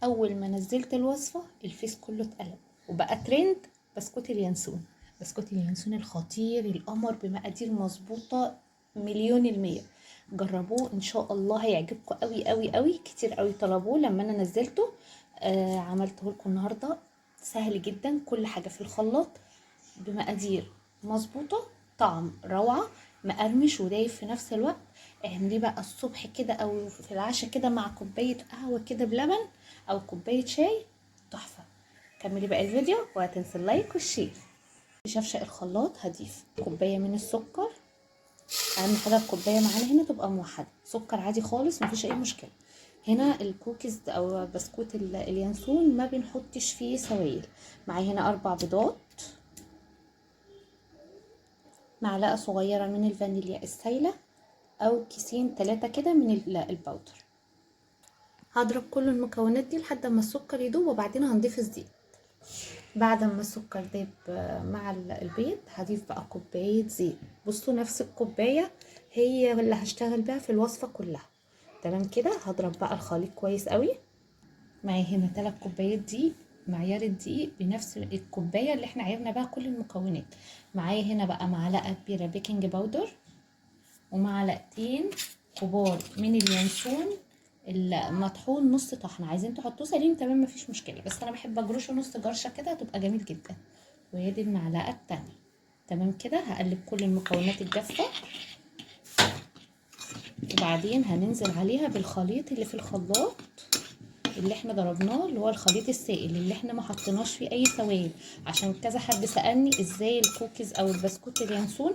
اول ما نزلت الوصفه الفيس كله اتقلب وبقى ترند. بسكوت اليانسون، بسكوت اليانسون الخطير القمر بمقادير مظبوطه مليون المية. جربوه ان شاء الله هيعجبكم قوي قوي قوي. كتير قوي طلبوه لما انا نزلته. عملته لكم النهارده. سهل جدا، كل حاجه في الخلاط بمقادير مظبوطه، طعم روعه، مقرمش ودايب في نفس الوقت. اعمليه بقى الصبح كده او في العشاء كده مع كوبايه قهوه كده بلبن او كوبايه شاي، تحفه. كملي بقى الفيديو وهتنسي اللايك والشير. شفشق الخلاط هضيف كوبايه من السكر. اهم حاجه الكوبايه معانا هنا تبقى موحده، سكر عادي خالص مفيش اي مشكله. هنا الكوكيز او بسكوت اليانسون ما بنحطش فيه سوائل. معايا هنا 4 بيضات، معلقه صغيره من الفانيليا السايله او كيسين 3 كده من الباودر. هضرب كل المكونات دي لحد ما السكر يدوب وبعدين هنضيف الزيت. بعد ما السكر داب مع البيض هضيف بقى كوبايه زيت. بصوا نفس الكوبايه هي اللي هشتغل بيها في الوصفه كلها. تمام كده. هضرب بقى الخليط كويس قوي. معايا هنا 3 كوبايات دقيق، معيار الدقيق بنفس الكوبايه اللي احنا عيرنا بقى كل المكونات. معايا هنا بقى معلقه كبيره بيكنج باودر ومعلقتين كبار من اليانسون المطحون نص طحنه. عايزين تحطوه سليم تمام مفيش مشكله، بس انا بحب اجرشه نص جرشه كده هتبقى جميل جدا. وهي دي المعلقه التانية. تمام كده. هقلب كل المكونات الجافه وبعدين هننزل عليها بالخليط اللي في الخلاط اللي احنا ضربناه، اللي هو الخليط السائل اللي احنا ما حطيناش فيه اي سوائل. عشان كذا حد سالني ازاي الكوكيز او البسكوت اليانسون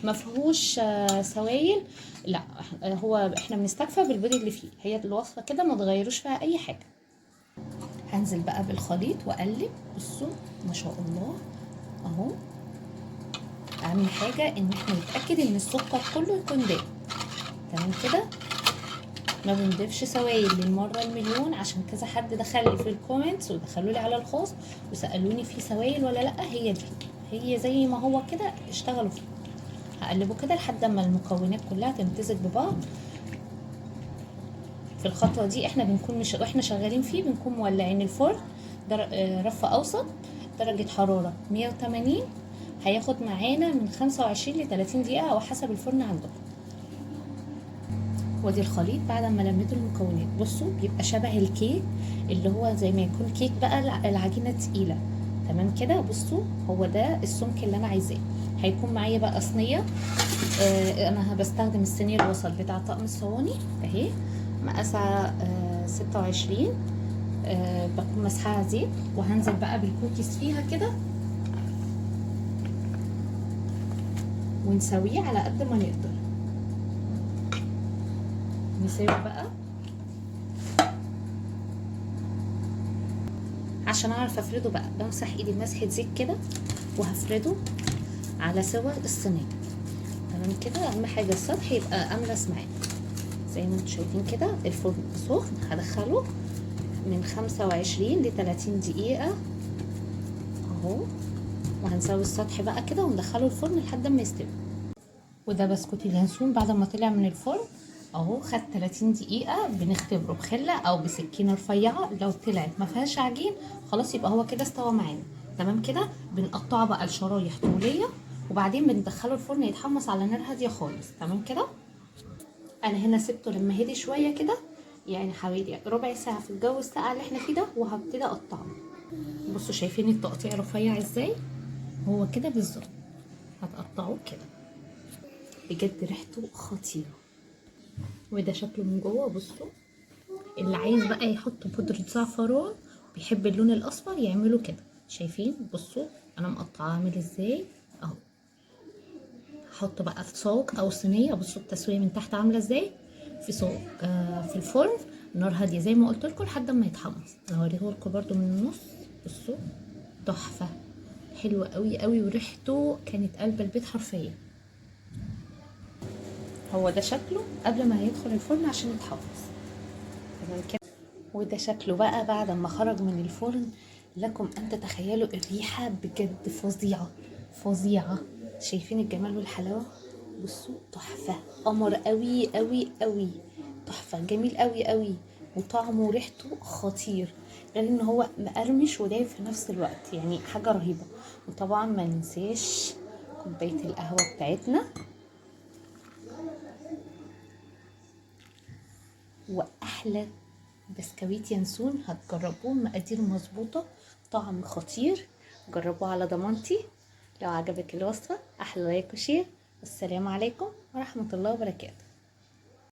ما فيهوش سوائل. لا، هو احنا بنستكفى بالبيض اللي فيه. هي الوصفه كده ما تغيروش فيها اي حاجه. هنزل بقى بالخليط واقلب. بصوا ما شاء الله اهو. اهم حاجه ان احنا نتاكد ان السكر كله يكون داب. تمام كده. ما بنضيفش سوائل للمره المليون، عشان كذا حد دخل لي في الكومنتس ودخلوا لي على الخاص وسالوني في سوائل ولا لا. هي دي، هي زي ما هو كده اشتغلوا فيه. هقلبه كده لحد ما المكونات كلها تمتزج ببعض. في الخطوه دي احنا بنكون واحنا شغالين فيه بنكون مولعين الفرن رف اوسط درجه حراره 180. هياخد معانا من 25 ل 30 دقيقه او حسب الفرن عندكم. ودي الخليط بعد ما لميت المكونات. بصوا بيبقى شبه الكيك، اللي هو زي ما يكون كيك بقى العجينه تقيله. تمام كده. بصوا هو ده السمك اللي انا عايزاه. هيكون معايا بقى صينيه. انا بستخدم الصينيه الوسط بتاع طقم الصواني اهي، مقاسها 26. بكون مسحها زيت وهنزل بقى بالكوكيز فيها كده ونسويه على قد ما نقدر. نسوي بقى عشان اعرف افرده بقى. بمسح ايدي مسحه زيت كده وهفرده على سوا الصينيه. تمام كده. اهم حاجه السطح يبقى املس معاك زي ما انتم شايفين كده. الفرن سخن، هدخله من 25 ل 30 دقيقه اهو. وهنسوي السطح بقى كده وندخله الفرن لحد ما يستوي. وده بسكوت اليانسون بعد ما طلع من الفرن اهو. خد 30 دقيقه. بنختبره بخله او بسكينه رفيعه. لو طلعت ما فيهاش عجين خلاص يبقى هو كده استوى معانا. تمام كده. بنقطعه بقى لشرايح طوليه وبعدين بندخله الفرن يتحمص على نار هاديه خالص. تمام كده. انا هنا سبته لما هدي شويه كده، يعني حوالي ربع ساعه في الجو الساقع اللي احنا فيه ده، وهبتدي اقطعه. بصوا شايفين التقطيع رفيع ازاي؟ هو كده بالظبط هتقطعوه كده. بجد ريحته خطيره. وده شكله من جوه. بصوا اللي عايز بقى يحط بودرة زعفران بيحب اللون الاصفر يعمله كده. شايفين؟ بصوا انا مقطعه عامل ازاي اهو. هحط بقى في صاج او صينيه. بصوا التسويه من تحت عامله ازاي. في صاج في الفرن نار هاديه زي ما قلت لكم لحد ما يتحمص. انا هوريه لكم برده من النص. بصوا تحفه، حلوه قوي قوي، وريحته كانت قلب البيت حرفيا. هو ده شكله قبل ما هيدخل الفرن عشان يتحمص. تمام كده. وده شكله بقى بعد ما خرج من الفرن. لكم ان تتخيلوا الريحه بجد فظيعه فظيعه. شايفين الجمال والحلاوه؟ بصوا تحفه، قمر قوي قوي قوي، تحفه، جميل قوي قوي. وطعمه وريحته خطير، غير ان هو مقرمش ودايب في نفس الوقت، يعني حاجة رهيبة. وطبعا ما ننساش كوباية القهوة بتاعتنا، واحلى بسكويت ينسون هتجربوه، مقادير مظبوطة، طعم خطير، جربوه على ضمانتي. لو عجبك الوصفة احلى لايك وشير، والسلام عليكم ورحمة الله وبركاته.